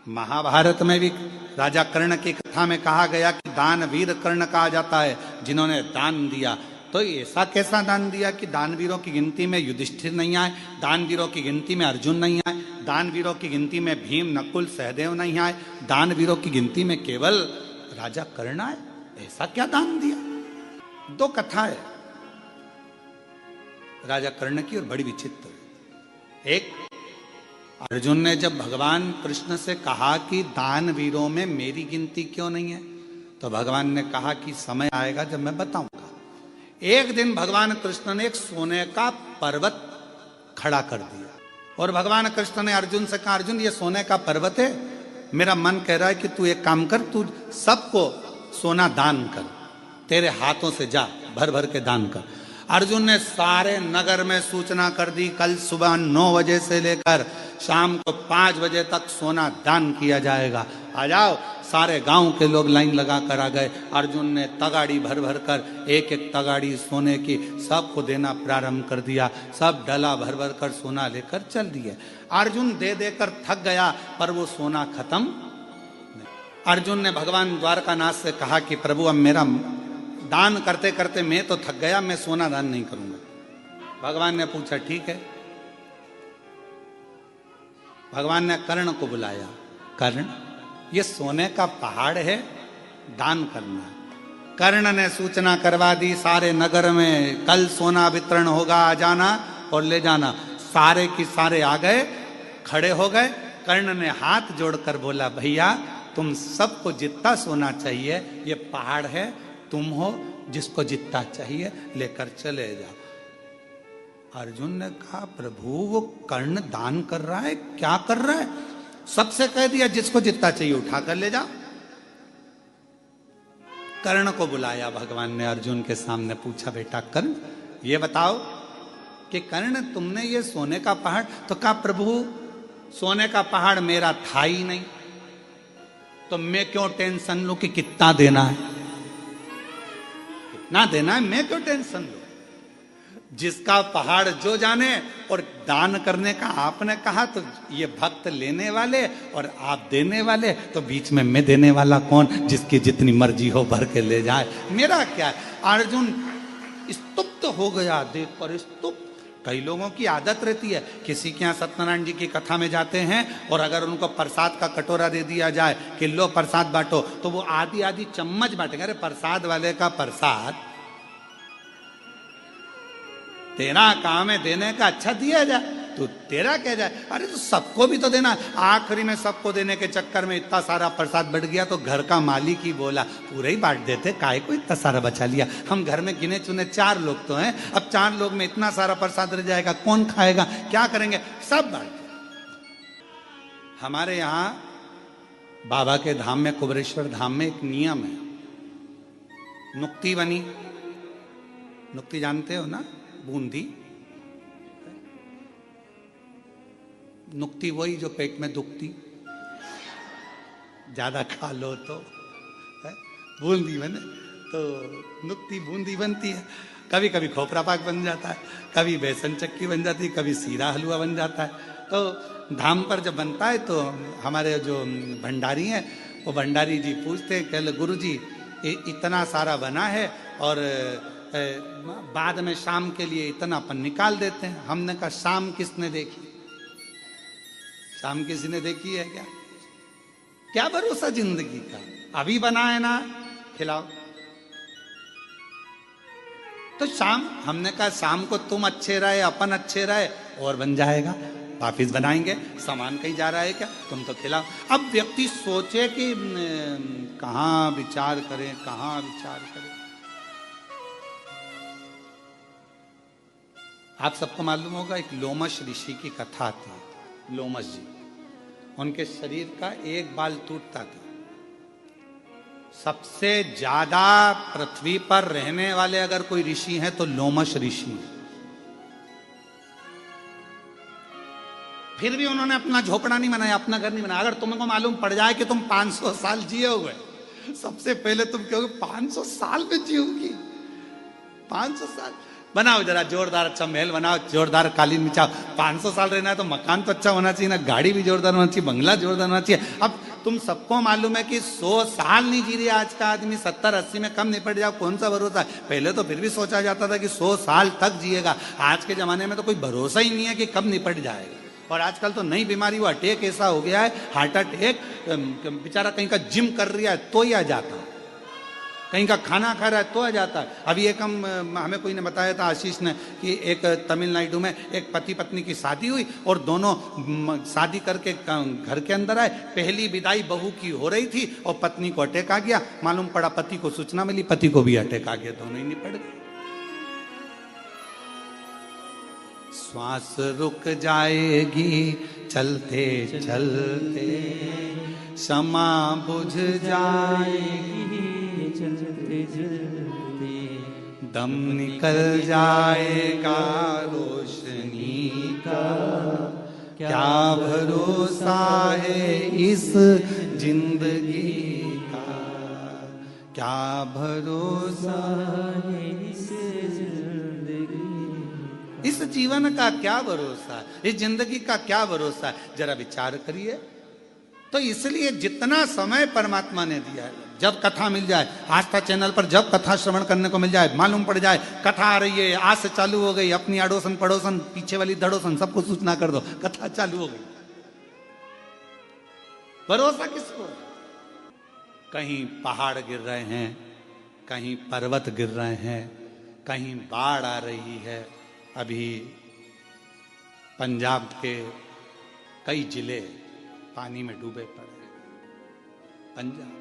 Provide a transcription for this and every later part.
महाभारत में भी राजा कर्ण की कथा में कहा गया कि दानवीर कर्ण कहा जाता है, जिन्होंने दान दिया। तो ऐसा कैसा दान दिया कि दानवीरों की गिनती में युधिष्ठिर नहीं आए, दानवीरों की गिनती में अर्जुन नहीं आए, दानवीरों की गिनती में भीम नकुल सहदेव नहीं आए, दानवीरों की गिनती में केवल राजा कर्ण आए? ऐसा क्या दान दिया? दो कथा है राजा कर्ण की और बड़ी विचित्र। एक, अर्जुन ने जब भगवान कृष्ण से कहा कि दानवीरों में मेरी गिनती क्यों नहीं है, तो भगवान ने कहा कि समय आएगा जब मैं बताऊंगा। एक दिन भगवान कृष्ण ने एक सोने का पर्वत खड़ा कर दिया और भगवान कृष्ण ने अर्जुन से कहा, अर्जुन ये सोने का पर्वत है, मेरा मन कह रहा है कि तू एक काम कर, तू सबको सोना दान कर, तेरे हाथों से जा भर भर के दान कर। अर्जुन ने सारे नगर में सूचना कर दी, कल सुबह 9 बजे से लेकर शाम को 5 बजे तक सोना दान किया जाएगा, आ जाओ। सारे गांव के लोग लाइन लगा कर आ गए। अर्जुन ने तगाड़ी भर भर कर, एक एक तगाड़ी सोने की सबको देना प्रारंभ कर दिया। सब डला भर भर कर सोना लेकर चल दिए। अर्जुन दे देकर थक गया, पर वो सोना खत्म नहीं। अर्जुन ने भगवान द्वारकानाथ से कहा कि प्रभु अब मेरा दान करते करते मैं तो थक गया, मैं सोना दान नहीं करूंगा। भगवान ने पूछा ठीक है। भगवान ने कर्ण को बुलाया, कर्ण ये सोने का पहाड़ है, दान करना है। कर्ण ने सूचना करवा दी सारे नगर में, कल सोना वितरण होगा, आ जाना और ले जाना। सारे की सारे आ गए, खड़े हो गए। कर्ण ने हाथ जोड़कर बोला, भैया तुम सबको जितना सोना चाहिए, ये पहाड़ है, तुम हो, जिसको जितना चाहिए लेकर चले जाओ। अर्जुन ने कहा, प्रभु वो कर्ण दान कर रहा है, क्या कर रहा है? सबसे कह दिया जिसको जितना चाहिए उठा कर ले जाओ। कर्ण को बुलाया भगवान ने, अर्जुन के सामने पूछा, बेटा कर्ण ये बताओ कि कर्ण तुमने ये सोने का पहाड़, तो कहा प्रभु सोने का पहाड़ मेरा था ही नहीं, तो मैं क्यों टेंशन लूं कि कितना देना है, कितना देना है, मैं क्यों टेंशन लूं? जिसका पहाड़ जो जाने। और दान करने का आपने कहा, तो ये भक्त लेने वाले और आप देने वाले, तो बीच में मैं देने वाला कौन? जिसकी जितनी मर्जी हो भर के ले जाए, मेरा क्या है? अर्जुन स्तुप्त हो गया देख कर, स्तुप्त। कई लोगों की आदत रहती है, किसी के यहाँ सत्यनारायण जी की कथा में जाते हैं और अगर उनको प्रसाद का कटोरा दे दिया जाए कि लो प्रसाद बांटो, तो वो आधी आधी चम्मच बांटेंगे। अरे प्रसाद वाले का प्रसाद तेरा काम है देने का, अच्छा दिया जाए, तो तेरा क्या जाए? अरे तो सबको भी तो देना। आखिरी में सबको देने के चक्कर में इतना सारा प्रसाद बढ़ गया, तो घर का मालिक ही बोला पूरा ही बांट देते, काहे को इतना सारा बचा लिया? हम घर में गिने चुने 4 लोग तो हैं, अब 4 लोग में इतना सारा प्रसाद रह जाएगा, कौन खाएगा, क्या करेंगे? सब बांट दो। हमारे यहाँ बाबा के धाम में, कुबरेश्वर धाम में एक नियम है, नुक्ति बनी, नुक्ति जानते हो ना, बूंदी। नुक्ति वही जो पेट में दुखती, ज्यादा खा लो तो बूंदी बने, तो नुक्ति बूंदी बनती है। कभी कभी खोपरा पाक बन जाता है, कभी बेसन चक्की बन जाती है, कभी सीरा हलवा बन जाता है। तो धाम पर जब बनता है तो हमारे जो भंडारी हैं, वो भंडारी जी पूछते हैं, कह गुरु जी इतना सारा बना है और बाद में शाम के लिए इतना अपन निकाल देते हैं। हमने कहा शाम किसने देखी? शाम किसी ने देखी है क्या? क्या भरोसा जिंदगी का? अभी बना है ना, खिलाओ। तो शाम, हमने कहा शाम को तुम अच्छे रहे, अपन अच्छे रहे, और बन जाएगा, वापिस बनाएंगे। सामान कहीं जा रहा है क्या? तुम तो खिलाओ। अब व्यक्ति सोचे कि कहाँ विचार करें, कहाँ विचार करें। आप सबको मालूम होगा, एक लोमश ऋषि की कथा आती है। लोमश जी, उनके शरीर का एक बाल टूटता था। सबसे ज्यादा पृथ्वी पर रहने वाले अगर कोई ऋषि हैं तो लोमश ऋषि हैं। फिर भी उन्होंने अपना झोपड़ा नहीं बनाया, अपना घर नहीं बनाया। अगर तुमको मालूम पड़ जाए कि तुम 500 साल जियोगे, सबसे पहले तुम कहोगे 500 साल में जियोगी, 500 साल। बनाओ जरा जोरदार अच्छा महल बनाओ, जोरदार कालीन बिछाओ। 500 साल रहना है तो मकान तो अच्छा होना चाहिए ना, गाड़ी भी जोरदार होना चाहिए, बंगला जोरदार होना चाहिए। अब तुम सबको मालूम है कि 100 साल नहीं जी रहा आज का आदमी, 70-80 में कम निपट जाओ, कौन सा भरोसा है। पहले तो फिर भी सोचा जाता था कि 100 साल तक जिएगा, आज के जमाने में तो कोई भरोसा ही नहीं है कि कब निपट जाएगा। और आजकल तो नई बीमारी, वो अटैक ऐसा हो गया है, हार्ट अटैक, बेचारा कहीं का जिम कर रहा है तो ही आ जाता है, कहीं का खाना खा रहा है तो आ जाता है। अभी एक हमें कोई ने बताया था, आशीष ने, कि एक तमिलनाडु में एक पति पत्नी की शादी हुई और दोनों शादी करके घर के अंदर आए। पहली विदाई बहू की हो रही थी और पत्नी को अटैक आ गया। मालूम पड़ा पति को सूचना मिली, पति को भी अटैक आ गया, दोनों ही निपट गए। श्वास रुक जाएगी चलते चलते, क्षमा बुझ जाएगी चलते चलते, दम निकल जाएगा रोशनी का, क्या भरोसा है इस जिंदगी का, क्या भरोसा है इस जिंदगी, इस जीवन का क्या भरोसा, इस जिंदगी का क्या भरोसा, जरा विचार करिए। तो इसलिए जितना समय परमात्मा ने दिया है, जब कथा मिल जाए, आस्था चैनल पर जब कथा श्रवण करने को मिल जाए, मालूम पड़ जाए कथा आ रही है, आज से चालू हो गई, अपनी अड़ोसन पड़ोसन पीछे वाली धड़ोसन सबको सूचना कर दो, कथा चालू हो गई। भरोसा किसको? कहीं पहाड़ गिर रहे हैं, कहीं पर्वत गिर रहे हैं, कहीं बाढ़ आ रही है। अभी पंजाब के कई जिले पानी में डूबे पड़े। पंजाब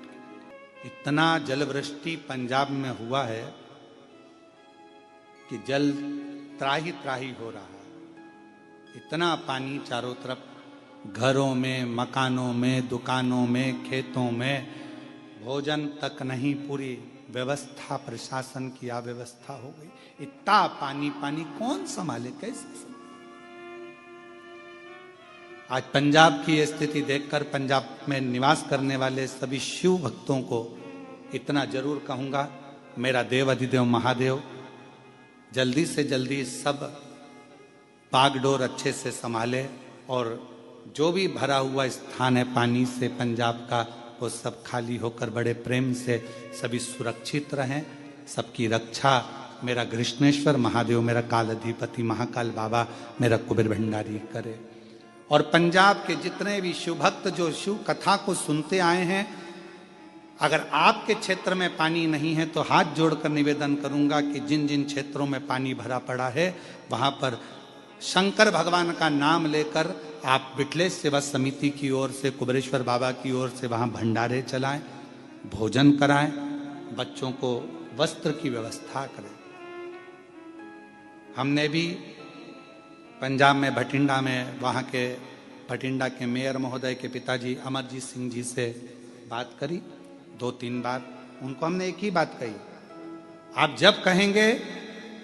इतना जलवृष्टि पंजाब में हुआ है कि जल त्राही त्राही हो रहा है। इतना पानी चारों तरफ, घरों में, मकानों में, दुकानों में, खेतों में, भोजन तक नहीं, पूरी व्यवस्था प्रशासन की अव्यवस्था हो गई। इतना पानी पानी कौन संभाले, कैसे संभाले? आज पंजाब की स्थिति देखकर पंजाब में निवास करने वाले सभी शिव भक्तों को इतना जरूर कहूंगा, मेरा देव अधिदेव महादेव जल्दी से जल्दी सब बागडोर अच्छे से संभाले और जो भी भरा हुआ स्थान है पानी से पंजाब का, वो सब खाली होकर बड़े प्रेम से सभी सुरक्षित रहें। सबकी रक्षा मेरा कृष्णेश्वर महादेव, मेरा काल अधिपति महाकाल बाबा, मेरा कुबेर भंडारी करे। और पंजाब के जितने भी शिव भक्त जो शिव कथा को सुनते आए हैं, अगर आपके क्षेत्र में पानी नहीं है तो हाथ जोड़कर निवेदन करूंगा कि जिन जिन क्षेत्रों में पानी भरा पड़ा है वहां पर शंकर भगवान का नाम लेकर आप बिटलेश सेवा समिति की ओर से, कुबेरेश्वर बाबा की ओर से वहां भंडारे चलाएं, भोजन कराएं, बच्चों को वस्त्र की व्यवस्था करें। हमने भी पंजाब में भटिंडा में, वहाँ के भटिंडा के मेयर महोदय के पिताजी अमरजीत सिंह जी से बात करी 2-3 बार। उनको हमने एक ही बात कही, आप जब कहेंगे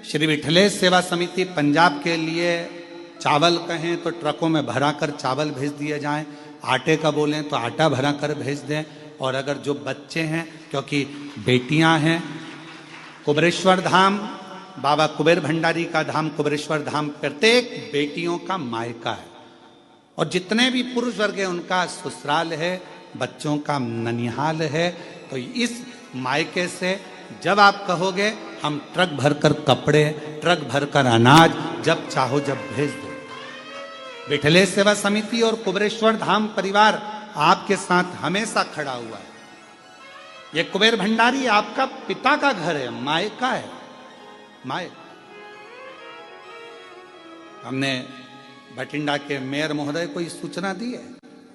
श्री विठलेश सेवा समिति पंजाब के लिए चावल कहें तो ट्रकों में भरा कर चावल भेज दिए जाएं, आटे का बोलें तो आटा भरा कर भेज दें। और अगर जो बच्चे हैं, क्योंकि बेटियां हैं, कुबेरेश्वर धाम, बाबा कुबेर भंडारी का धाम कुबेरेश्वर धाम प्रत्येक बेटियों का मायका है और जितने भी पुरुष वर्ग है उनका ससुराल है, बच्चों का ननिहाल है। तो इस मायके से जब आप कहोगे हम ट्रक भरकर कपड़े, ट्रक भरकर अनाज जब चाहो जब भेज दो। विठलेश सेवा समिति और कुबेरेश्वर धाम परिवार आपके साथ हमेशा खड़ा हुआ है। ये कुबेर भंडारी आपका पिता का घर है, मायका है, माए। हमने भटिंडा के मेयर महोदय को सूचना दी है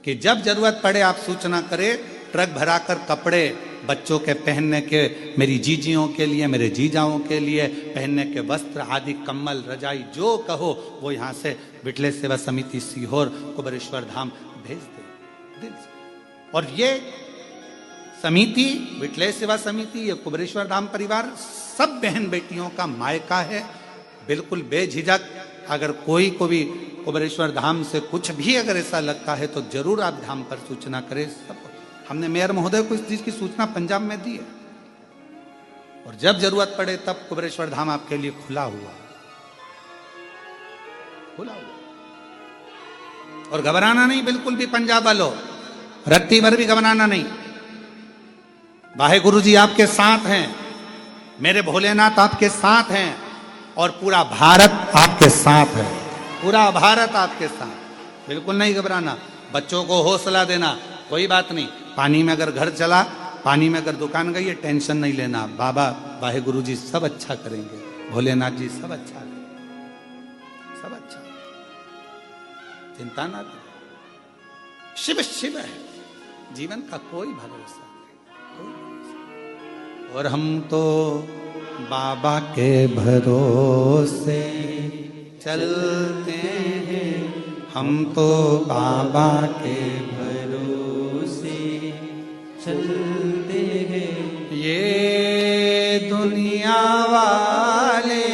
कि जब जरूरत पड़े आप सूचना करें, ट्रक भराकर कपड़े बच्चों के पहनने के, मेरी जीजियों के लिए, मेरे जीजाओं के लिए पहनने के वस्त्र आदि, कम्बल, रजाई, जो कहो वो यहाँ से विठलेश सेवा समिति सीहोर कुबेरेश्वर धाम भेज दे दिल से। और ये समिति, विठलेश सेवा समिति, ये कुबेरेश्वर धाम परिवार सब बहन बेटियों का मायका है। बिल्कुल बेझिझक अगर कोई को भी कुबेरेश्वर धाम से कुछ भी अगर ऐसा लगता है तो जरूर आप धाम पर सूचना करें। सब हमने मेयर महोदय को इस चीज की सूचना पंजाब में दी है। और जब जरूरत पड़े तब कुबेरेश्वर धाम आपके लिए खुला हुआ, खुला हुआ। और घबराना नहीं बिल्कुल भी पंजाब वालों, रत्ती भर भी घबराना नहीं। वाहे गुरु जी आपके साथ हैं, मेरे भोलेनाथ आपके साथ हैं, और पूरा भारत आपके साथ है, पूरा भारत आपके साथ। बिल्कुल नहीं घबराना, बच्चों को हौसला देना, कोई बात नहीं। पानी में अगर घर चला, पानी में अगर दुकान गई है, टेंशन नहीं लेना, बाबा वाहे गुरु जी सब अच्छा करेंगे, भोलेनाथ जी सब अच्छा करेंगे, सब अच्छा, चिंता ना करें। शिव शिव है, जीवन का कोई भरोसा नहीं, कोई भरोसा। और हम तो बाबा के भरोसे चलते हैं, हम तो बाबा के भरोसे चलते हैं। ये दुनिया वाले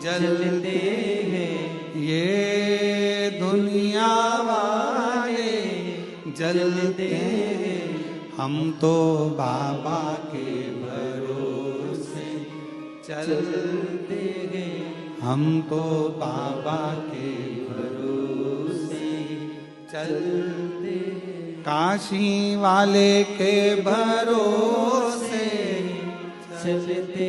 जलते हैं, ये दुनिया वाले जलते हैं, हम तो बाबा के भरोसे चलते हैं, हम तो बाबा के भरोसे चलते हैं। काशी वाले के भरोसे चलते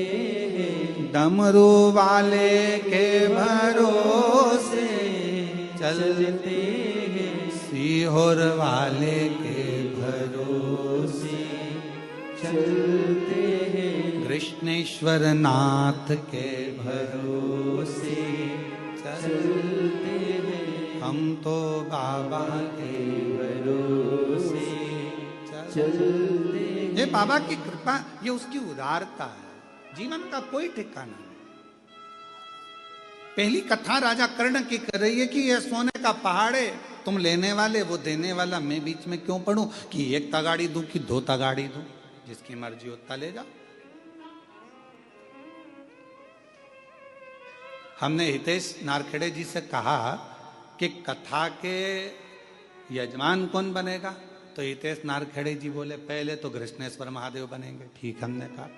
हैं, डमरू वाले के भरोसे चलते हैं, सीहोर वाले के भरोसे चलते हैं, कृष्णेश्वर नाथ के भरोसे चलते हैं, हम तो बाबा के भरोसे चलते हैं। ये बाबा की कृपा, ये उसकी उदारता है, जीवन का कोई ठिकाना नहीं। पहली कथा राजा कर्ण की कर रही है कि यह सोने का पहाड़ है, तुम लेने वाले वो देने वाला, मैं बीच में क्यों पढ़ूं कि एक तगाड़ी दूं कि दो तगाड़ी दूं, जिसकी मर्जी होता ले जाओ। हमने हितेश नारखेड़े जी से कहा कि कथा के यजमान कौन बनेगा, तो हितेश नारखेड़े जी बोले पहले तो कृष्णेश्वर महादेव बनेंगे। ठीक, हमने कहा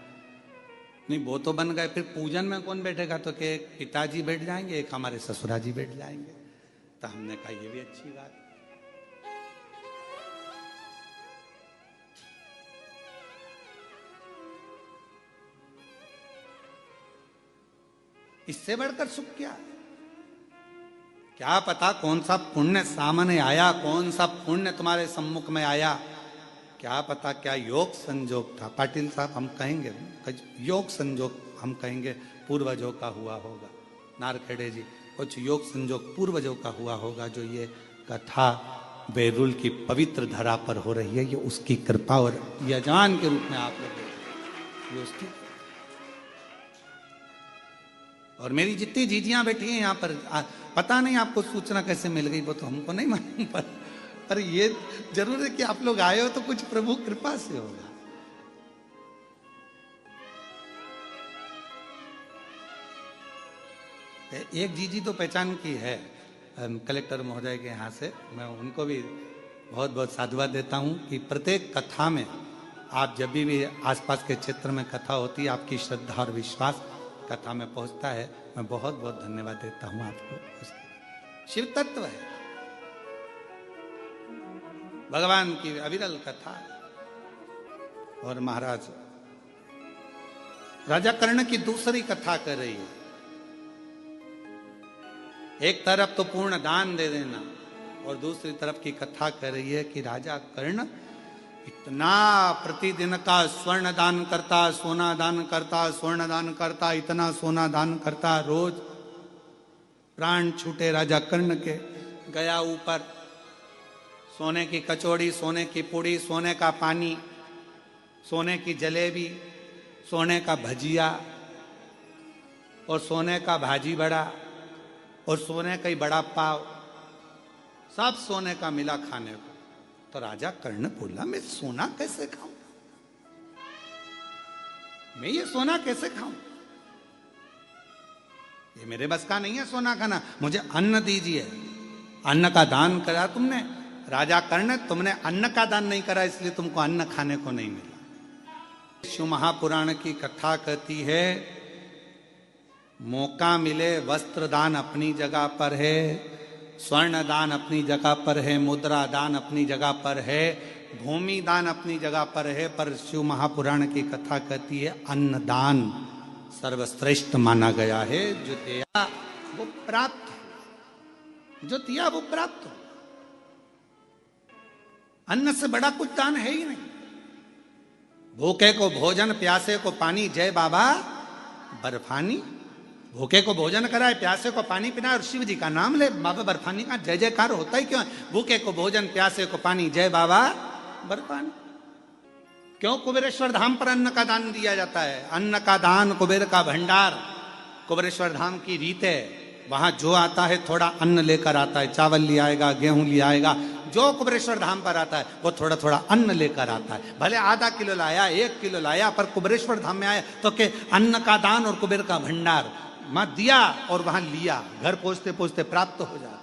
नहीं वो तो बन गए, फिर पूजन में कौन बैठेगा, तो कि एक पिताजी बैठ जाएंगे, एक हमारे ससुराजी बैठ जाएंगे। तो हमने कहा ये भी अच्छी बात। इससे बढ़कर सुख क्या, क्या पता कौन सा पुण्य सामने आया, कौन सा पुण्य तुम्हारे सम्मुख में आया, क्या पता क्या योग संजोग था। पाटिल साहब हम कहेंगे योग संजोग, हम कहेंगे पूर्वजों का हुआ होगा। नारखेड़े जी कुछ योग संजोग पूर्वजों का हुआ होगा, जो ये कथा बैरुल की पवित्र धरा पर हो रही है, ये उसकी कृपा और यजमान के रूप में आप लोग, ये उसकी। और मेरी जितनी जीजियां बैठी हैं यहाँ पर, पता नहीं आपको सूचना कैसे मिल गई वो तो हमको नहीं मालूम, पर ये जरूर है कि आप लोग आए हो तो कुछ प्रभु कृपा से होगा। एक जीजी तो पहचान की है कलेक्टर महोदय के यहाँ से, मैं उनको भी बहुत बहुत साधुवाद देता हूँ कि प्रत्येक कथा में आप जब भी आसपास के क्षेत्र में कथा होती है, आपकी श्रद्धा और विश्वास कथा में पहुंचता है। मैं बहुत बहुत धन्यवाद देता हूं आपको। शिव तत्व है, भगवान की अविरल कथा। और महाराज राजा कर्ण की दूसरी कथा कर रही है। एक तरफ तो पूर्ण दान दे देना, और दूसरी तरफ की कथा कर रही है कि राजा कर्ण इतना प्रतिदिन का स्वर्ण दान करता, सोना दान करता, स्वर्ण दान करता, इतना सोना दान करता, रोज प्राण छूटे राजा कर्ण के। गया ऊपर, सोने की कचौड़ी, सोने की पूड़ी, सोने का पानी, सोने की जलेबी, सोने का भजिया, और सोने का भाजी बड़ा, और सोने का ही बड़ा पाव, सब सोने का मिला खाने को। तो राजा कर्ण बोला मैं सोना कैसे खाऊं, मैं ये सोना कैसे खाऊं, ये मेरे बस का नहीं है सोना खाना, मुझे अन्न दीजिए। अन्न का दान करा तुमने राजा कर्ण, तुमने अन्न का दान नहीं करा, इसलिए तुमको अन्न खाने को नहीं मिला। शिव महापुराण की कथा कहती है, मौका मिले वस्त्र दान अपनी जगह पर है, स्वर्ण दान अपनी जगह पर है, मुद्रा दान अपनी जगह पर है, भूमि दान अपनी जगह पर है, पर शिव महापुराण की कथा कहती है अन्न दान सर्वश्रेष्ठ माना गया है। जो दिया वो प्राप्त, जो दिया वो प्राप्त। अन्न से बड़ा कुछ दान है ही नहीं। भूखे को भोजन, प्यासे को पानी, जय बाबा बर्फानी। भूखे को भोजन कराए, प्यासे को पानी पिलाए और शिव जी का नाम ले, बाबा बर्फानी का जय जयकार होता ही क्यों है? भूखे को भोजन, प्यासे को पानी, जय बाबा बर्फानी। क्यों कुबेरेश्वर धाम पर अन्न का दान दिया जाता है? अन्न का दान कुबेर का भंडार, कुबेरेश्वर धाम की रीत है। वहां जो आता है थोड़ा अन्न लेकर आता है, चावल ले आएगा, गेहूं ले आएगा। जो कुबेरेश्वर धाम पर आता है वो थोड़ा थोड़ा अन्न लेकर आता है। भले आधा किलो लाया, 1 किलो लाया, पर कुबेरेश्वर धाम में आया तो के अन्न का दान और कुबेर का भंडार मां दिया और वहां लिया, घर पहुंचते पहुंचते प्राप्त हो जाता।